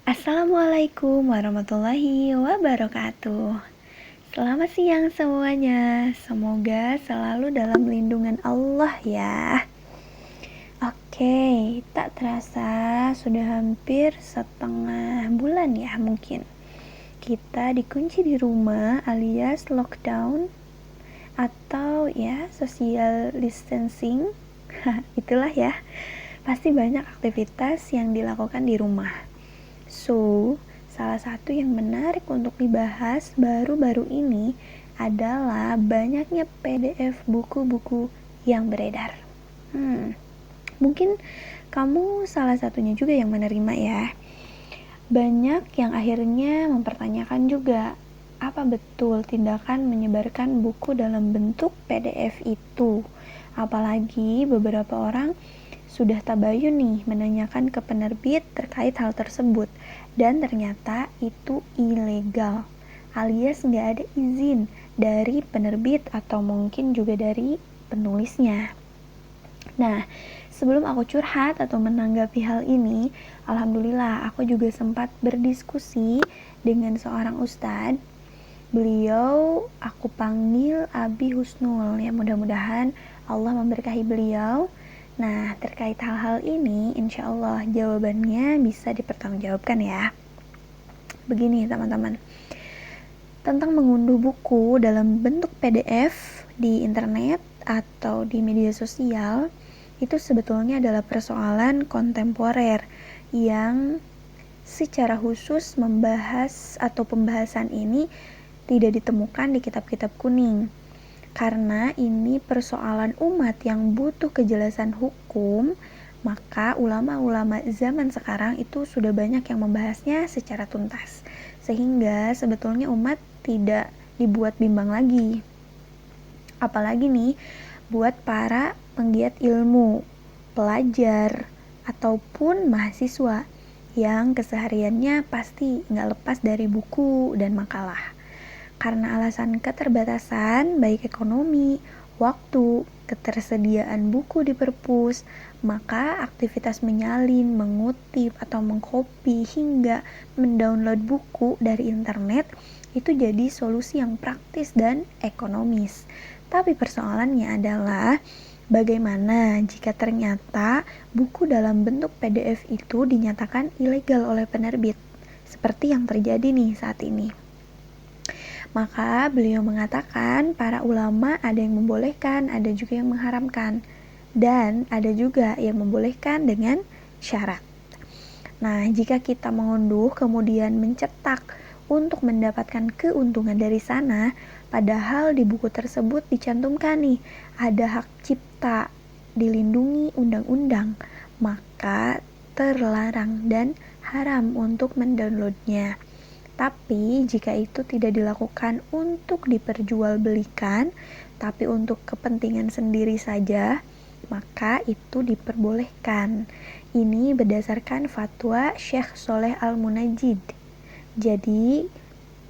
Assalamualaikum warahmatullahi wabarakatuh. Selamat siang semuanya. Semoga selalu dalam lindungan Allah ya. Oke, tak terasa sudah hampir setengah bulan ya mungkin. Kita dikunci di rumah alias lockdown atau ya social distancing. Itulah ya. Pasti banyak aktivitas yang dilakukan di rumah. So, salah satu yang menarik untuk dibahas baru-baru ini adalah banyaknya PDF buku-buku yang beredar. Mungkin kamu salah satunya juga yang menerima ya. Banyak yang akhirnya mempertanyakan juga, apa betul tindakan menyebarkan buku dalam bentuk PDF itu? Apalagi beberapa orang sudah tabayun nih menanyakan ke penerbit terkait hal tersebut, dan ternyata itu ilegal alias nggak ada izin dari penerbit atau mungkin juga dari penulisnya. Nah, sebelum aku curhat atau menanggapi hal ini, alhamdulillah aku juga sempat berdiskusi dengan seorang ustadz. Beliau aku panggil Abi Husnul ya, mudah-mudahan Allah memberkahi beliau. Nah, terkait hal-hal ini, insya Allah jawabannya bisa dipertanggungjawabkan ya. Begini teman-teman, tentang mengunduh buku dalam bentuk PDF di internet atau di media sosial, itu sebetulnya adalah persoalan kontemporer yang secara khusus membahas atau pembahasan ini tidak ditemukan di kitab-kitab kuning. Karena ini persoalan umat yang butuh kejelasan hukum, maka ulama-ulama zaman sekarang itu sudah banyak yang membahasnya secara tuntas. Sehingga sebetulnya umat tidak dibuat bimbang lagi. Apalagi nih, buat para penggiat ilmu, pelajar, ataupun mahasiswa yang kesehariannya pasti nggak lepas dari buku dan makalah. Karena alasan keterbatasan baik ekonomi, waktu, ketersediaan buku di perpus, maka aktivitas menyalin, mengutip, atau mengcopy hingga mendownload buku dari internet itu jadi solusi yang praktis dan ekonomis. Tapi persoalannya adalah bagaimana jika ternyata buku dalam bentuk PDF itu dinyatakan ilegal oleh penerbit, seperti yang terjadi nih saat ini. Maka beliau mengatakan para ulama ada yang membolehkan, ada juga yang mengharamkan, dan ada juga yang membolehkan dengan syarat. Nah, jika kita mengunduh kemudian mencetak untuk mendapatkan keuntungan dari sana, padahal di buku tersebut dicantumkan nih ada hak cipta, dilindungi undang-undang, maka terlarang dan haram untuk mendownloadnya. Tapi jika itu tidak dilakukan untuk diperjualbelikan, tapi untuk kepentingan sendiri saja, maka itu diperbolehkan. Ini berdasarkan fatwa Syekh Soleh Al-Munajjid. Jadi,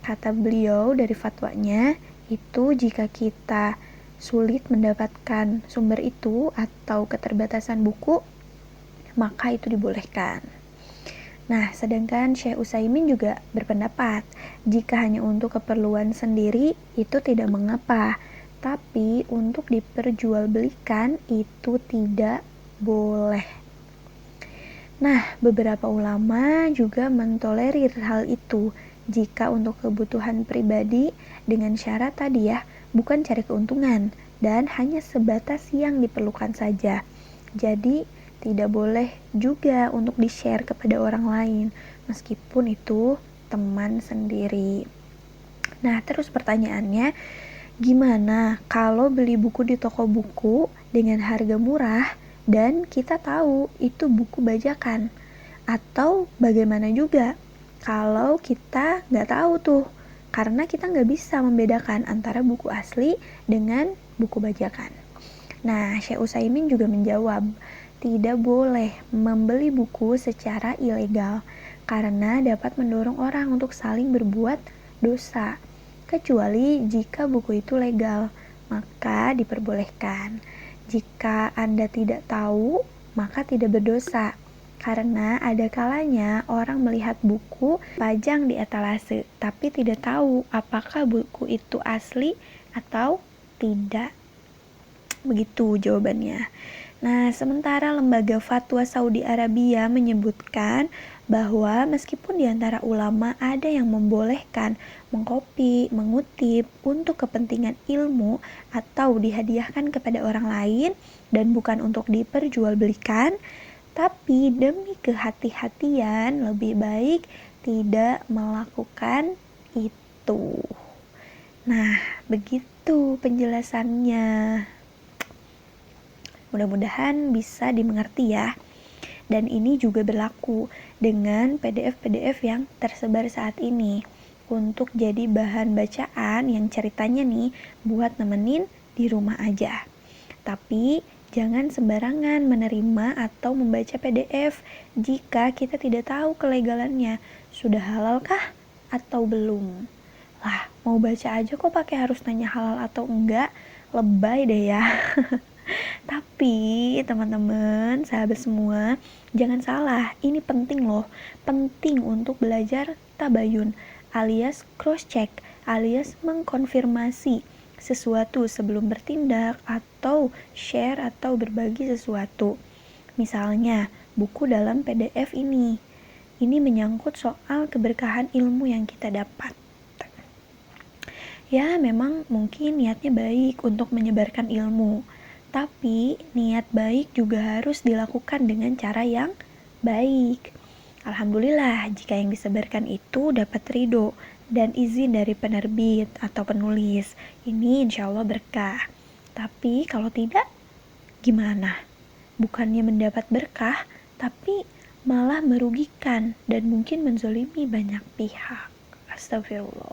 kata beliau dari fatwanya, itu jika kita sulit mendapatkan sumber itu atau keterbatasan buku, maka itu dibolehkan. Nah, sedangkan Syekh Utsaimin juga berpendapat, jika hanya untuk keperluan sendiri itu tidak mengapa, tapi untuk diperjualbelikan itu tidak boleh. Nah, beberapa ulama juga mentolerir hal itu jika untuk kebutuhan pribadi dengan syarat tadi ya, bukan cari keuntungan dan hanya sebatas yang diperlukan saja. Jadi, tidak boleh juga untuk di-share kepada orang lain, meskipun itu teman sendiri. Nah, terus pertanyaannya, gimana kalau beli buku di toko buku dengan harga murah dan kita tahu itu buku bajakan? Atau bagaimana juga kalau kita nggak tahu tuh, karena kita nggak bisa membedakan antara buku asli dengan buku bajakan. Nah, Syekh Utsaimin juga menjawab, tidak boleh membeli buku secara ilegal karena dapat mendorong orang untuk saling berbuat dosa. Kecuali jika buku itu legal, maka diperbolehkan. Jika Anda tidak tahu, maka tidak berdosa. Karena ada kalanya orang melihat buku pajang di etalase, tapi tidak tahu apakah buku itu asli atau tidak. Begitu jawabannya. Nah, sementara lembaga fatwa Saudi Arabia menyebutkan bahwa meskipun di antara ulama ada yang membolehkan mengkopi, mengutip untuk kepentingan ilmu atau dihadiahkan kepada orang lain dan bukan untuk diperjualbelikan, tapi demi kehati-hatian lebih baik tidak melakukan itu. Nah, begitu penjelasannya. Mudah-mudahan bisa dimengerti ya. Dan ini juga berlaku dengan PDF-PDF yang tersebar saat ini untuk jadi bahan bacaan yang ceritanya nih buat nemenin di rumah aja. Tapi jangan sembarangan menerima atau membaca PDF jika kita tidak tahu kelegalannya. Sudah halalkah atau belum? Lah, mau baca aja kok pakai harus nanya halal atau enggak? Lebay deh ya. Tapi teman-teman, sahabat semua, jangan salah, ini penting loh. Penting untuk belajar tabayun alias cross check alias mengkonfirmasi sesuatu sebelum bertindak atau share atau berbagi sesuatu. Misalnya, buku dalam PDF ini menyangkut soal keberkahan ilmu yang kita dapat. Ya, memang mungkin niatnya baik untuk menyebarkan ilmu, tapi niat baik juga harus dilakukan dengan cara yang baik. Alhamdulillah jika yang disebarkan itu dapat ridho dan izin dari penerbit atau penulis. Ini insya Allah berkah. Tapi kalau tidak, gimana? Bukannya mendapat berkah, tapi malah merugikan dan mungkin menzolimi banyak pihak. Astagfirullah.